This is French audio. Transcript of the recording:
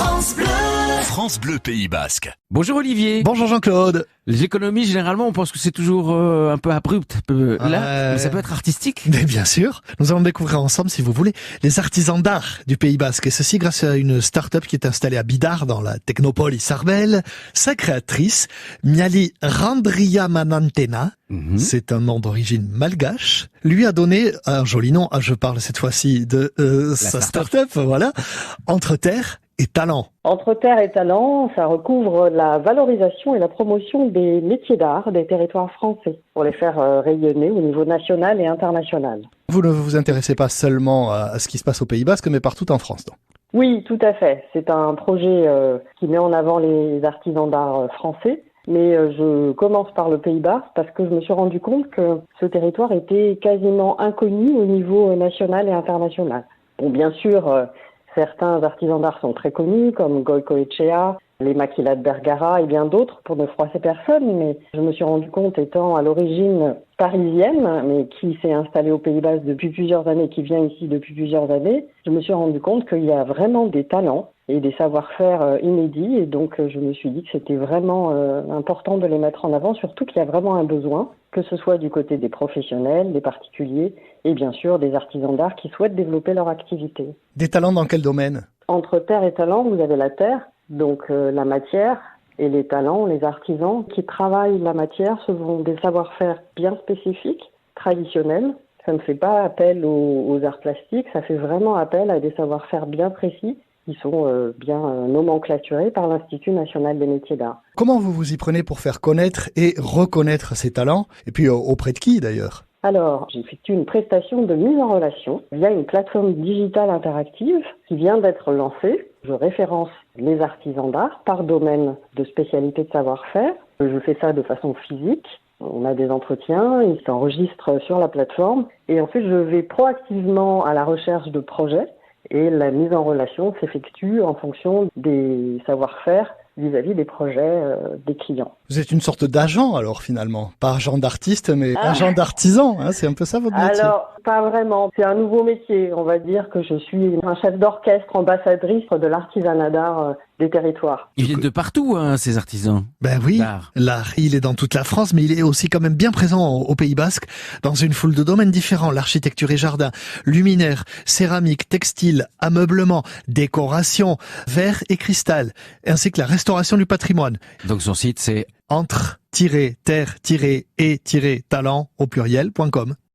France Bleu Pays Basque. Bonjour Olivier. Bonjour Jean-Claude. Les économies, généralement, on pense que c'est toujours un peu abrupt. Là, mais ça peut être artistique. Mais bien sûr, nous allons découvrir ensemble, si vous voulez, les artisans d'art du Pays Basque. Et ceci grâce à une start-up qui est installée à Bidar, dans la technopole Isarbel. Sa créatrice, Miali Randriamanantena, c'est un nom d'origine malgache, lui a donné un joli nom. Je parle cette fois-ci de sa start-up, voilà, Entre Terre et Talent. Entre Terre et Talent, ça recouvre la valorisation et la promotion des métiers d'art des territoires français pour les faire rayonner au niveau national et international. Vous ne vous intéressez pas seulement à ce qui se passe au Pays Basque, mais partout en France, donc. Oui, tout à fait. C'est un projet qui met en avant les artisans d'art français. Mais je commence par le Pays Basque parce que je me suis rendu compte que ce territoire était quasiment inconnu au niveau national et international. Bon, bien sûr, certains artisans d'art sont très connus, comme Goico Echea, les Maquila de Bergara et bien d'autres, pour ne froisser personne. Mais je me suis rendu compte, étant à l'origine parisienne, mais qui s'est installée au Pays Basque depuis plusieurs années, qui vient ici depuis plusieurs années, je me suis rendu compte qu'il y a vraiment des talents et des savoir-faire inédits. Et donc, je me suis dit que c'était vraiment important de les mettre en avant, surtout qu'il y a vraiment un besoin, que ce soit du côté des professionnels, des particuliers et bien sûr des artisans d'art qui souhaitent développer leur activité. Des talents dans quel domaine ? Entre terre et talent, vous avez la terre, donc la matière, et les talents, les artisans qui travaillent la matière, ce sont des savoir-faire bien spécifiques, traditionnels. Ça ne fait pas appel aux arts plastiques, ça fait vraiment appel à des savoir-faire bien précis qui sont bien nomenclaturés par l'Institut national des métiers d'art. Comment vous vous y prenez pour faire connaître et reconnaître ces talents ? Et puis auprès de qui d'ailleurs ? Alors, j'effectue une prestation de mise en relation via une plateforme digitale interactive qui vient d'être lancée. Je référence les artisans d'art par domaine de spécialité de savoir-faire. Je fais ça de façon physique. On a des entretiens, ils s'enregistrent sur la plateforme et ensuite je vais proactivement à la recherche de projets et la mise en relation s'effectue en fonction des savoir-faire vis-à-vis des projets des clients. Vous êtes une sorte d'agent alors finalement, pas agent d'artiste mais agent d'artisan, hein, c'est un peu ça votre métier. Alors, pas vraiment, c'est un nouveau métier. On va dire que je suis un chef d'orchestre, ambassadrice de l'artisanat d'art des territoires. Ils viennent de partout, hein, ces artisans. Ben oui, l'art, il est dans toute la France, mais il est aussi quand même bien présent au Pays Basque, dans une foule de domaines différents, l'architecture et jardin, luminaire, céramique, textile, ameublement, décoration, verre et cristal, ainsi que la restauration du patrimoine. Donc son site c'est entre-terre-et-talent au pluriel.com.